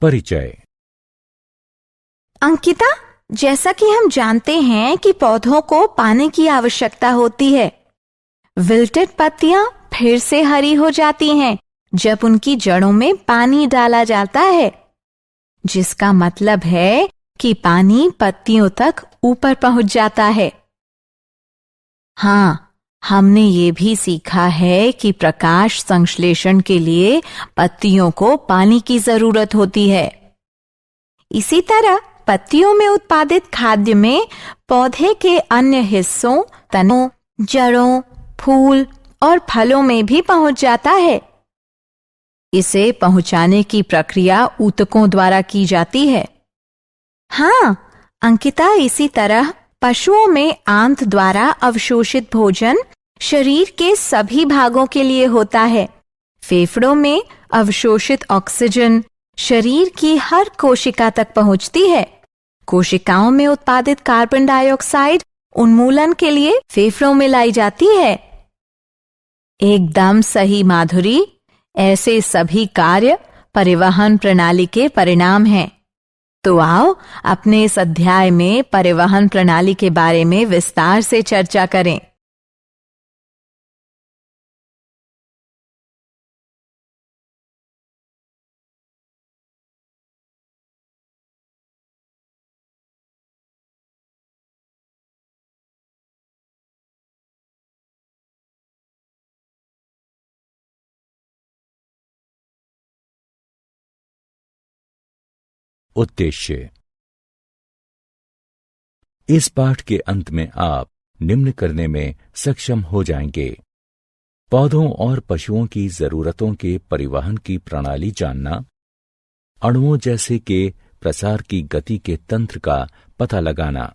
परिचय। अंकिता, जैसा कि हम जानते हैं कि पौधों को पानी की आवश्यकता होती है। विल्टेड पत्तियां फिर से हरी हो जाती हैं जब उनकी जड़ों में पानी डाला जाता है, जिसका मतलब है कि पानी पत्तियों तक ऊपर पहुंच जाता है। हाँ, हमने ये भी सीखा है कि प्रकाश संश्लेषण के लिए पत्तियों को पानी की जरूरत होती है। इसी तरह पत्तियों में उत्पादित खाद्य में पौधे के अन्य हिस्सों, तनों, जड़ों, फूल और फलों में भी पहुंच जाता है। इसे पहुंचाने की प्रक्रिया ऊतकों द्वारा की जाती है। हाँ अंकिता, इसी तरह पशुओं में आंत द्वारा अवशोषित भोजन शरीर के सभी भागों के लिए होता है। फेफड़ों में अवशोषित ऑक्सीजन शरीर की हर कोशिका तक पहुंचती है। कोशिकाओं में उत्पादित कार्बन डाइऑक्साइड उन्मूलन के लिए फेफड़ों में लाई जाती है। एकदम सही माधुरी, ऐसे सभी कार्य परिवहन प्रणाली के परिणाम हैं। तो आओ अपने इस अध्याय में परिवहन प्रणाली के बारे में विस्तार से चर्चा करें। उद्देश्य। इस पाठ के अंत में आप निम्न करने में सक्षम हो जाएंगे: पौधों और पशुओं की जरूरतों के परिवहन की प्रणाली जानना, अणुओं जैसे के प्रसार की गति के तंत्र का पता लगाना,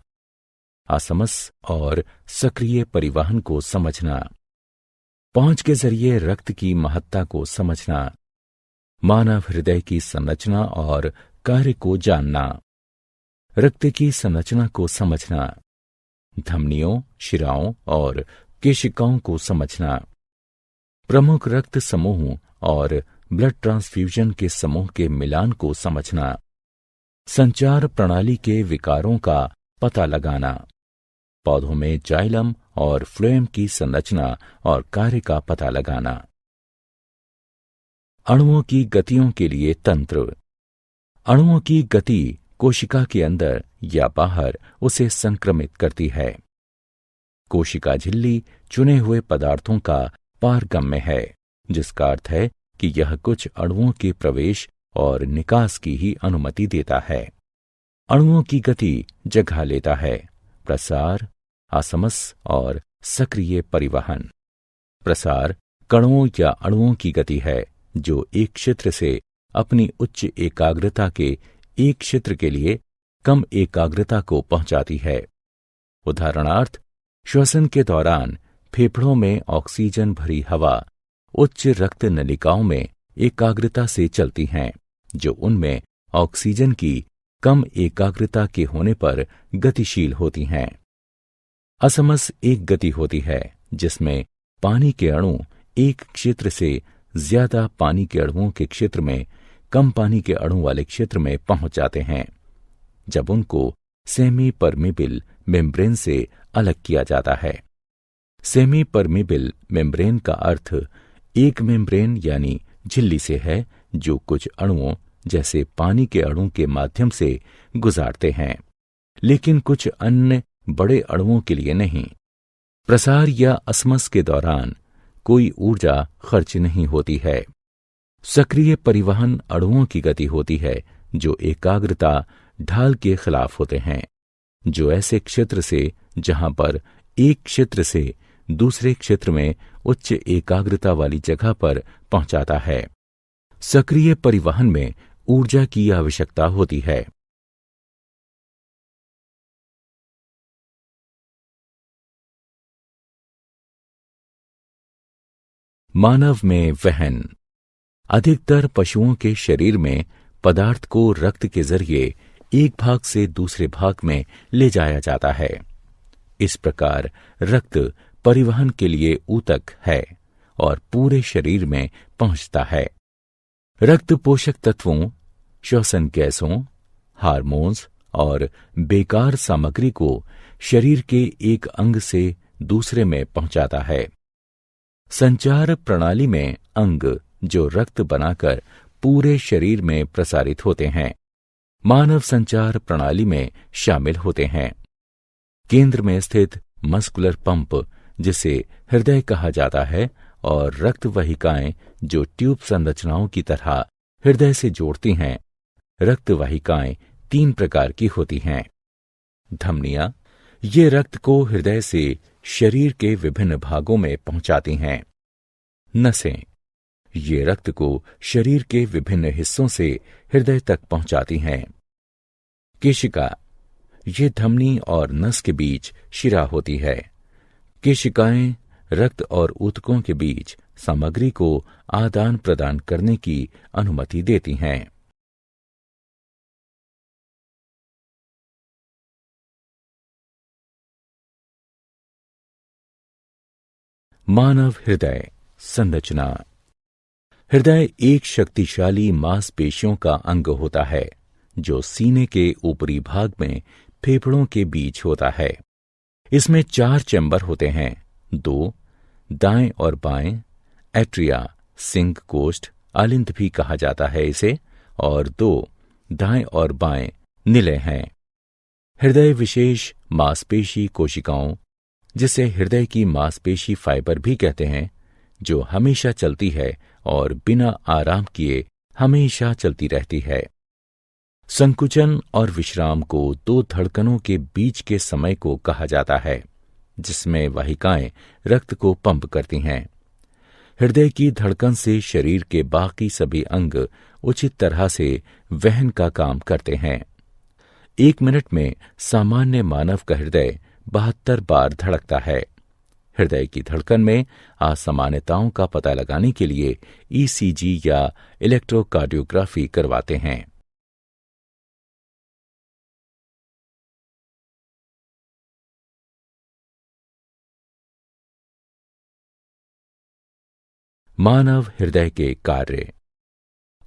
असमस और सक्रिय परिवहन को समझना, पहुंच के जरिए रक्त की महत्ता को समझना, मानव हृदय की संरचना और कार्य को जानना, रक्त की संरचना को समझना, धमनियों, शिराओं और केशिकाओं को समझना, प्रमुख रक्त समूहों और ब्लड ट्रांसफ्यूजन के समूह के मिलान को समझना, संचार प्रणाली के विकारों का पता लगाना, पौधों में जाइलम और फ्लोएम की संरचना और कार्य का पता लगाना, अणुओं की गतियों के लिए तंत्र, अणुओं की गति कोशिका के अंदर या बाहर उसे संक्रमित करती है। कोशिका झिल्ली चुने हुए पदार्थों का पारगम्य है, जिसका अर्थ है कि यह कुछ अणुओं के प्रवेश और निकास की ही अनुमति देता है। अणुओं की गति जगह लेता है प्रसार, असमस और सक्रिय परिवहन। प्रसार कणों या अणुओं की गति है जो एक क्षेत्र से अपनी उच्च एकाग्रता के एक क्षेत्र के लिए कम एकाग्रता को पहुंचाती है। उदाहरणार्थ, श्वसन के दौरान फेफड़ों में ऑक्सीजन भरी हवा उच्च रक्त नलिकाओं में एकाग्रता से चलती हैं, जो उनमें ऑक्सीजन की कम एकाग्रता के होने पर गतिशील होती हैं। असमस एक गति होती है जिसमें पानी के अणु एक क्षेत्र से ज्यादा पानी के अणुओं के क्षेत्र में कम पानी के अणु वाले क्षेत्र में पहुंच जाते हैं, जब उनको सेमी परमिबिल मेम्ब्रेन से अलग किया जाता है। सेमी परमिबिल मेम्ब्रेन का अर्थ एक मेम्ब्रेन यानी झिल्ली से है, जो कुछ अणुओं जैसे पानी के अणु के माध्यम से गुजारते हैं, लेकिन कुछ अन्य बड़े अणुओं के लिए नहीं। प्रसार या असमस के दौरान कोई ऊर्जा खर्च नहीं होती है। सक्रिय परिवहन अणुओं की गति होती है जो एकाग्रता ढाल के खिलाफ होते हैं, जो ऐसे क्षेत्र से जहां पर एक क्षेत्र से दूसरे क्षेत्र में उच्च एकाग्रता वाली जगह पर पहुंचाता है। सक्रिय परिवहन में ऊर्जा की आवश्यकता होती है। मानव में वहन। अधिकतर पशुओं के शरीर में पदार्थ को रक्त के जरिए एक भाग से दूसरे भाग में ले जाया जाता है। इस प्रकार रक्त परिवहन के लिए ऊतक है और पूरे शरीर में पहुंचता है। रक्त पोषक तत्वों श्वसन गैसों, हार्मोन्स और बेकार सामग्री को शरीर के एक अंग से दूसरे में पहुंचाता है। संचार प्रणाली में अंग जो रक्त बनाकर पूरे शरीर में प्रसारित होते हैं, मानव संचार प्रणाली में शामिल होते हैं। केंद्र में स्थित मस्कुलर पंप, जिसे हृदय कहा जाता है, और रक्त वाहिकाएं जो ट्यूब संरचनाओं की तरह हृदय से जोड़ती हैं। रक्त वाहिकाएं 3 प्रकार की होती हैं। धमनियां, ये रक्त को हृदय से शरीर के विभिन्न भागों में पहुंचाती हैं। नसें, ये रक्त को शरीर के विभिन्न हिस्सों से हृदय तक पहुंचाती हैं। केशिका, ये धमनी और नस के बीच शिरा होती है। केशिकाएं रक्त और ऊतकों के बीच सामग्री को आदान प्रदान करने की अनुमति देती हैं। मानव हृदय संरचना। हृदय एक शक्तिशाली मांसपेशियों का अंग होता है जो सीने के ऊपरी भाग में फेफड़ों के बीच होता है। इसमें 4 चैम्बर होते हैं, 2 दाएं और बाएं, एट्रिया, सिंक कोष्ठ, आलिंद भी कहा जाता है इसे, और 2 दाएं और बाएं निलय हैं। हृदय विशेष मांसपेशी कोशिकाओं, जिसे हृदय की मांसपेशी फाइबर भी कहते हैं, जो हमेशा चलती है और बिना आराम किए हमेशा चलती रहती है। संकुचन और विश्राम को 2 धड़कनों के बीच के समय को कहा जाता है, जिसमें वाहिकाएं रक्त को पंप करती हैं। हृदय की धड़कन से शरीर के बाकी सभी अंग उचित तरह से वहन का काम करते हैं। 1 मिनट में सामान्य मानव का हृदय 72 बार धड़कता है। हृदय की धड़कन में असामान्यताओं का पता लगाने के लिए ईसीजी या इलेक्ट्रोकार्डियोग्राफी करवाते हैं। मानव हृदय के कार्य।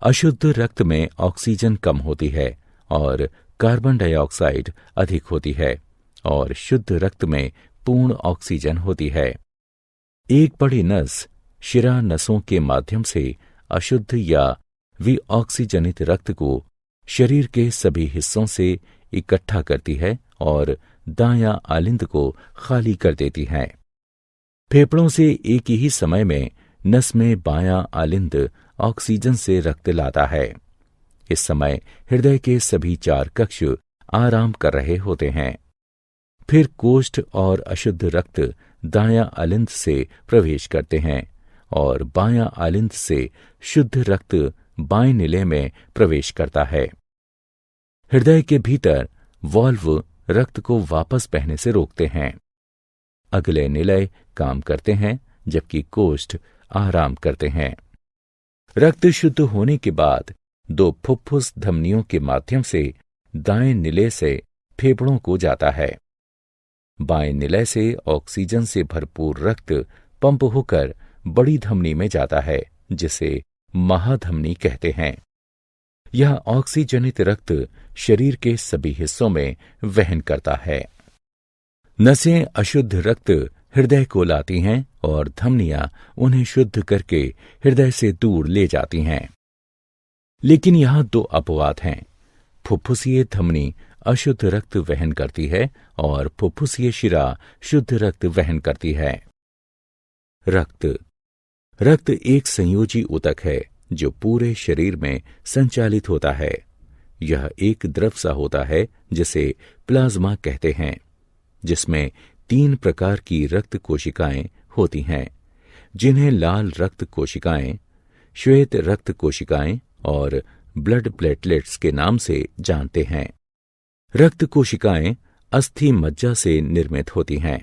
अशुद्ध रक्त में ऑक्सीजन कम होती है और कार्बन डाइऑक्साइड अधिक होती है, और शुद्ध रक्त में पूर्ण ऑक्सीजन होती है। एक बड़ी नस शिरा नसों के माध्यम से अशुद्ध या विऑक्सीजनित रक्त को शरीर के सभी हिस्सों से इकट्ठा करती है और दायां आलिंद को खाली कर देती है। फेफड़ों से एक ही समय में नस में बायां आलिंद ऑक्सीजन से रक्त लाता है। इस समय हृदय के सभी 4 कक्ष आराम कर रहे होते हैं। फिर कोष्ठ और अशुद्ध रक्त दायां आलिंद से प्रवेश करते हैं और बायां आलिंद से शुद्ध रक्त बाएं निलय में प्रवेश करता है। हृदय के भीतर वाल्व रक्त को वापस बहने से रोकते हैं। अगले निलय काम करते हैं, जबकि कोष्ठ आराम करते हैं। रक्त शुद्ध होने के बाद 2 फुफ्फुस धमनियों के माध्यम से दाएं निलय से फेफड़ों को जाता है। बाएं निलय से ऑक्सीजन से भरपूर रक्त पंप होकर बड़ी धमनी में जाता है, जिसे महाधमनी कहते हैं। यह ऑक्सीजनित रक्त शरीर के सभी हिस्सों में वहन करता है। नसें अशुद्ध रक्त हृदय को लाती हैं और धमनियां उन्हें शुद्ध करके हृदय से दूर ले जाती हैं। लेकिन यहां 2 अपवाद हैं। फुफ्फुसीय धमनी अशुद्ध रक्त वहन करती है और फुफ्फुसीय शिरा शुद्ध रक्त वहन करती है। रक्त एक संयोजी ऊतक है जो पूरे शरीर में संचालित होता है। यह एक द्रव सा होता है जिसे प्लाज्मा कहते हैं, जिसमें 3 प्रकार की रक्त कोशिकाएं होती हैं, जिन्हें लाल रक्त कोशिकाएं, श्वेत रक्त कोशिकाएं और ब्लड प्लेटलेट्स के नाम से जानते हैं। रक्त कोशिकाएं अस्थि मज्जा से निर्मित होती हैं।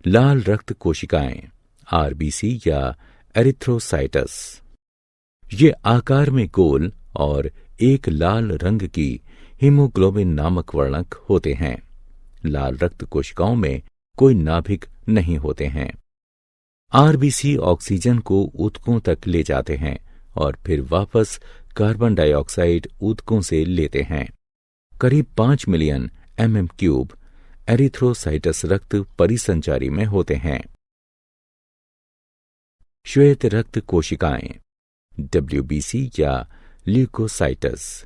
लाल रक्त कोशिकाएं आरबीसी या एरिथ्रोसाइटस, ये आकार में गोल और एक लाल रंग की हीमोग्लोबिन नामक वर्णक होते हैं। लाल रक्त कोशिकाओं में कोई नाभिक नहीं होते हैं। आरबीसी ऑक्सीजन को ऊतकों तक ले जाते हैं और फिर वापस कार्बन डाइऑक्साइड ऊतकों से लेते हैं। करीब 5 मिलियन mm³ एरिथ्रोसाइटस रक्त परिसंचारी में होते हैं। श्वेत रक्त कोशिकाएं WBC या ल्यूकोसाइटस।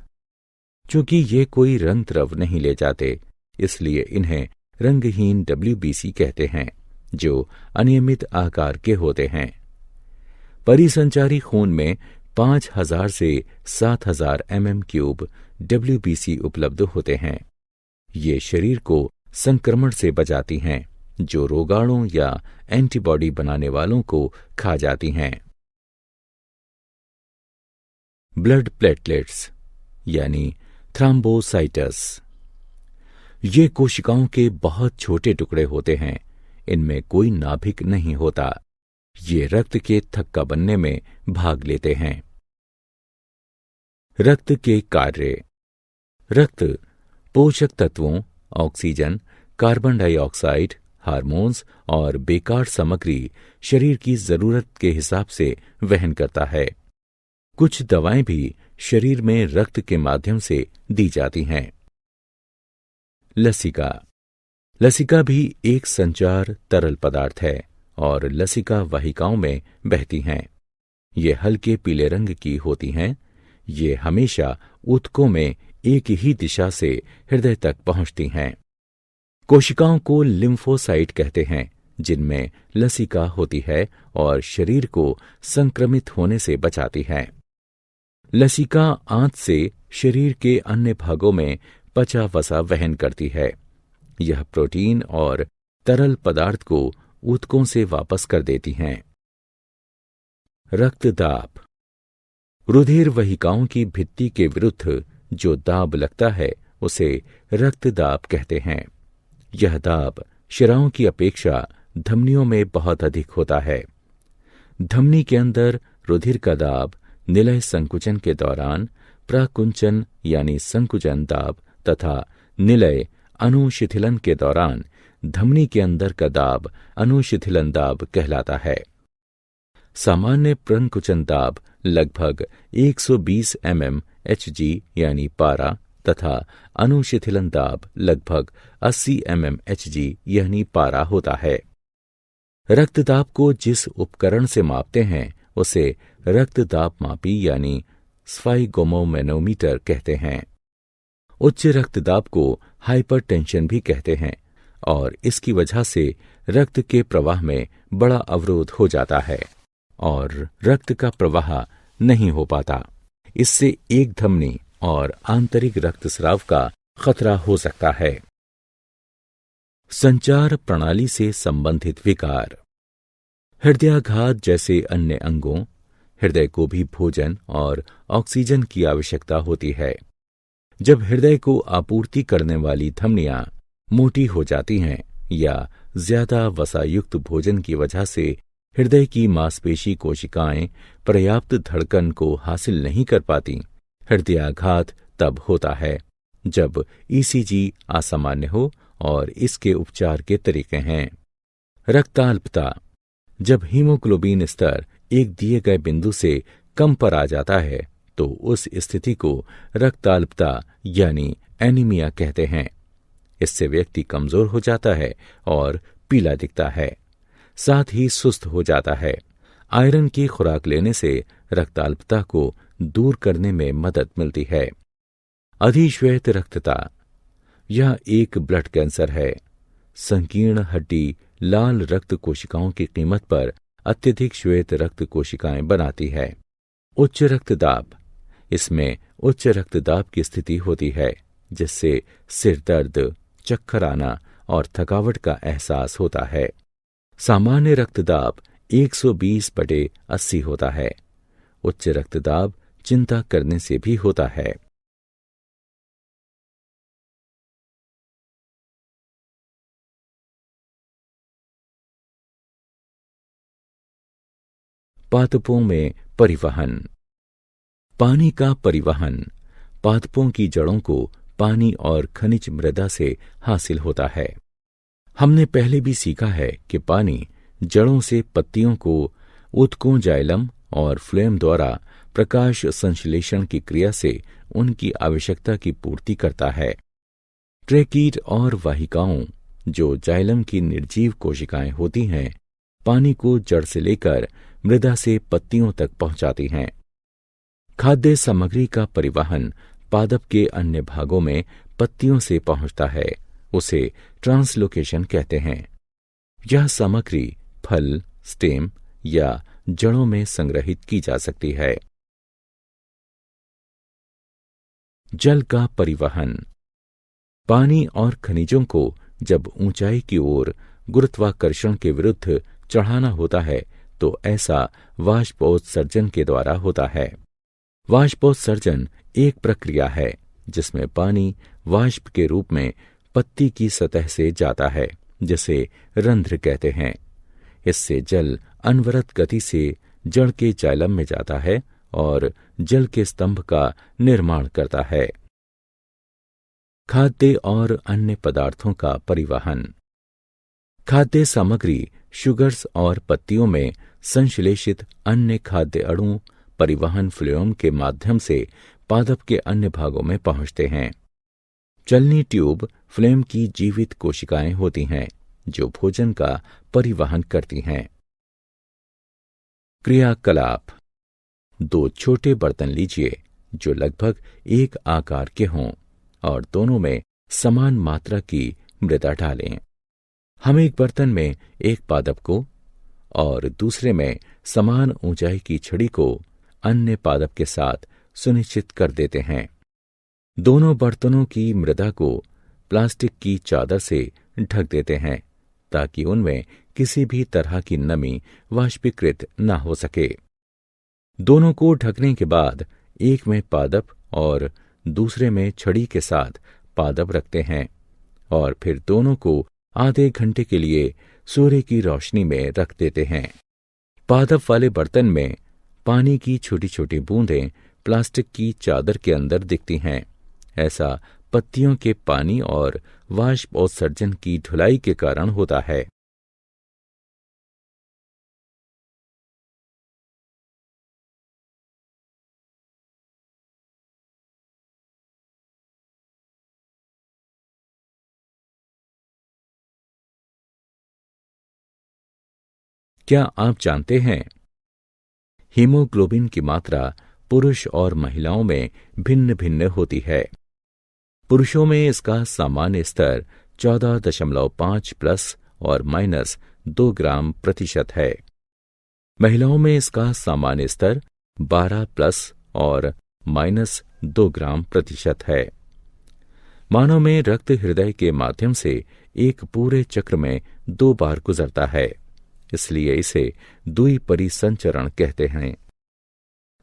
चूंकि ये कोई रंग द्रव नहीं ले जाते, इसलिए इन्हें रंगहीन WBC कहते हैं, जो अनियमित आकार के होते हैं। परिसंचारी खून में 5000 से 7000 mm³ WBC उपलब्ध होते हैं। ये शरीर को संक्रमण से बचाती हैं, जो रोगाणु या एंटीबॉडी बनाने वालों को खा जाती हैं। ब्लड प्लेटलेट्स यानी थ्रोम्बोसाइटस। ये कोशिकाओं के बहुत छोटे टुकड़े होते हैं। इनमें कोई नाभिक नहीं होता। ये रक्त के थक्का बनने में भाग लेते हैं। रक्त के कार्य। रक्त पोषक तत्वों, ऑक्सीजन, कार्बन डाइऑक्साइड, हार्मोन्स और बेकार सामग्री शरीर की जरूरत के हिसाब से वहन करता है। कुछ दवाएं भी शरीर में रक्त के माध्यम से दी जाती हैं। लसिका। लसिका भी एक संचार तरल पदार्थ है और लसिका वाहिकाओं में बहती हैं। ये हल्के पीले रंग की होती हैं। ये हमेशा ऊतकों में एक ही दिशा से हृदय तक पहुंचती हैं। कोशिकाओं को लिम्फोसाइट कहते हैं, जिनमें लसिका होती है और शरीर को संक्रमित होने से बचाती है। लसिका आंत से शरीर के अन्य भागों में पचा वसा वहन करती है। यह प्रोटीन और तरल पदार्थ को ऊतकों से वापस कर देती हैं। रक्तदाब। रुधिर वाहिकाओं की भित्ति के विरुद्ध जो दाब लगता है, उसे रक्तदाब कहते हैं। यह दाब शिराओं की अपेक्षा धमनियों में बहुत अधिक होता है। धमनी के अंदर रुधिर का दाब निलय संकुचन के दौरान प्रकुंचन यानी संकुचन दाब तथा निलय अनुशिथिलन के दौरान धमनी के अंदर का दाब अनुशिथिलन दाब कहलाता है। सामान्य प्रकुंचन दाब लगभग 120 mmHg यानी पारा तथा अनुशिथिलन दाब लगभग 80 mmHg यानी पारा होता है। रक्तदाब को जिस उपकरण से मापते हैं, उसे रक्तदाब मापी यानी स्फाइगोमोमैनोमीटर कहते हैं। उच्च रक्तदाब को हाइपरटेंशन भी कहते हैं और इसकी वजह से रक्त के प्रवाह में बड़ा अवरोध हो जाता है और रक्त का प्रवाह नहीं हो पाता। इससे एक धमनी और आंतरिक रक्तस्राव का खतरा हो सकता है। संचार प्रणाली से संबंधित विकार। हृदयाघात जैसे अन्य अंगों, हृदय को भी भोजन और ऑक्सीजन की आवश्यकता होती है। जब हृदय को आपूर्ति करने वाली धमनियां मोटी हो जाती हैं या ज्यादा वसायुक्त भोजन की वजह से हृदय की मांसपेशी कोशिकाएं पर्याप्त धड़कन को हासिल नहीं कर पाती, हृदयाघात तब होता है जब ईसीजी असामान्य हो और इसके उपचार के तरीके हैं। रक्ताल्पता। जब हीमोग्लोबिन स्तर एक दिए गए बिंदु से कम पर आ जाता है तो उस स्थिति को रक्ताल्पता यानी एनीमिया कहते हैं। इससे व्यक्ति कमजोर हो जाता है और पीला दिखता है, साथ ही सुस्त हो जाता है। आयरन की खुराक लेने से रक्ताल्पता को दूर करने में मदद मिलती है। अधिश्वेत रक्तता। यह एक ब्लड कैंसर है। संकीर्ण हड्डी लाल रक्त कोशिकाओं की कीमत पर अत्यधिक श्वेत रक्त कोशिकाएं बनाती है। उच्च रक्तदाब। इसमें उच्च रक्तदाब की स्थिति होती है, जिससे सिर दर्द, चक्कर आना और थकावट का एहसास होता है। सामान्य रक्तदाब 120/80 होता है। उच्च रक्तदाब चिंता करने से भी होता है। पादपों में परिवहन। पानी का परिवहन पादपों की जड़ों को पानी और खनिज मृदा से हासिल होता है। हमने पहले भी सीखा है कि पानी जड़ों से पत्तियों को ऊतकों, जाइलम और फ्लोएम द्वारा प्रकाश संश्लेषण की क्रिया से उनकी आवश्यकता की पूर्ति करता है। ट्रेकीट और वाहिकाओं, जो जाइलम की निर्जीव कोशिकाएं होती हैं, पानी को जड़ से लेकर मृदा से पत्तियों तक पहुंचाती हैं। खाद्य सामग्री का परिवहन पादप के अन्य भागों में पत्तियों से पहुंचता है, उसे ट्रांसलोकेशन कहते हैं। यह सामग्री फल, स्टेम या जड़ों में संग्रहित की जा सकती है। जल का परिवहन। पानी और खनिजों को जब ऊंचाई की ओर गुरुत्वाकर्षण के विरुद्ध चढ़ाना होता है तो ऐसा वाष्पोत्सर्जन के द्वारा होता है। वाष्पोत्सर्जन एक प्रक्रिया है जिसमें पानी वाष्प के रूप में पत्ती की सतह से जाता है, जिसे रंध्र कहते हैं। इससे जल अनवरत गति से जड़ के जाइलम में जाता है और जल के स्तंभ का निर्माण करता है। खाद्य और अन्य पदार्थों का परिवहन। खाद्य सामग्री शुगर्स और पत्तियों में संश्लेषित अन्य खाद्य अणु परिवहन फ्लोएम के माध्यम से पादप के अन्य भागों में पहुंचते हैं। चलनी ट्यूब फ्लोएम की जीवित कोशिकाएं होती हैं जो भोजन का परिवहन करती हैं। क्रियाकलाप। 2 छोटे बर्तन लीजिए जो लगभग एक आकार के हों और दोनों में समान मात्रा की मृदा डालें। हम एक बर्तन में एक पादप को और दूसरे में समान ऊंचाई की छड़ी को अन्य पादप के साथ सुनिश्चित कर देते हैं। दोनों बर्तनों की मृदा को प्लास्टिक की चादर से ढक देते हैं ताकि उनमें किसी भी तरह की नमी वाष्पीकृत न हो सके। दोनों को ढकने के बाद एक में पादप और दूसरे में छड़ी के साथ पादप रखते हैं और फिर दोनों को आधे घंटे के लिए सूर्य की रोशनी में रख देते हैं। पादप वाले बर्तन में पानी की छोटी छोटी बूंदें प्लास्टिक की चादर के अंदर दिखती हैं। ऐसा पत्तियों के पानी और वाष्पोत्सर्जन की ढुलाई के कारण होता है। क्या आप जानते हैं हीमोग्लोबिन की मात्रा पुरुष और महिलाओं में भिन्न भिन्न होती है। पुरुषों में इसका सामान्य स्तर 14.5 प्लस और माइनस 2 ग्राम प्रतिशत है। महिलाओं में इसका सामान्य स्तर 12 प्लस और माइनस 2 ग्राम प्रतिशत है। मानव में रक्त हृदय के माध्यम से एक पूरे चक्र में 2 बार गुजरता है, इसलिए इसे द्विपरिसंचरण कहते हैं।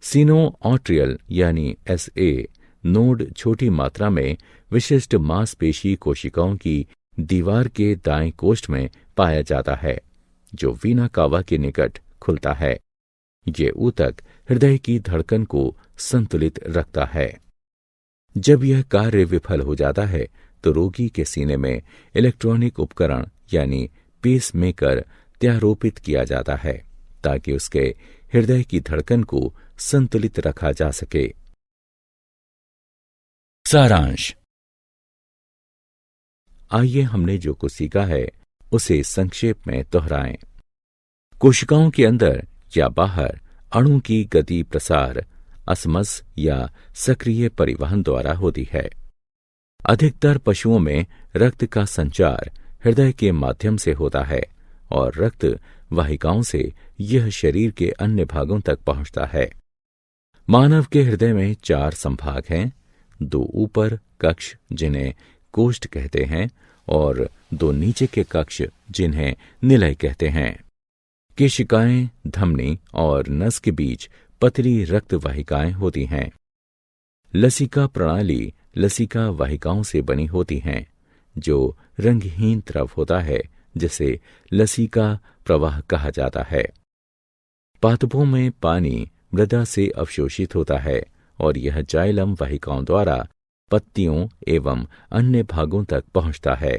सिनोआर्ट्रियल यानी SA नोड छोटी मात्रा में विशिष्ट मांसपेशी कोशिकाओं की दीवार के दाएं कोष्ठ में पाया जाता है, जो वीना कावा के निकट खुलता है। ये ऊतक हृदय की धड़कन को संतुलित रखता है। जब यह कार्य विफल हो जाता है तो रोगी के सीने में इलेक्ट्रॉनिक उपकरण यानी पेसमेकर त्यारोपित किया जाता है ताकि उसके हृदय की धड़कन को संतुलित रखा जा सके। सारांश। आइए हमने जो कुछ सीखा है उसे संक्षेप में दोहराएं। कोशिकाओं के अंदर या बाहर अणु की गति प्रसार असमस या सक्रिय परिवहन द्वारा होती है। अधिकतर पशुओं में रक्त का संचार हृदय के माध्यम से होता है और रक्त वाहिकाओं से यह शरीर के अन्य भागों तक पहुंचता है। मानव के हृदय में 4 संभाग हैं, 2 ऊपर कक्ष जिन्हें कोष्ठ कहते हैं और 2 नीचे के कक्ष जिन्हें निलय कहते हैं। केशिकाएं, धमनी और नस के बीच पतली रक्त वाहिकाएं होती हैं। लसिका प्रणाली लसिका वाहिकाओं से बनी होती हैं, जो रंगहीन द्रव होता है जिसे लसिका प्रवाह कहा जाता है। पादपों में पानी मृदा से अवशोषित होता है और यह जाइलम वाहिकाओं द्वारा पत्तियों एवं अन्य भागों तक पहुंचता है।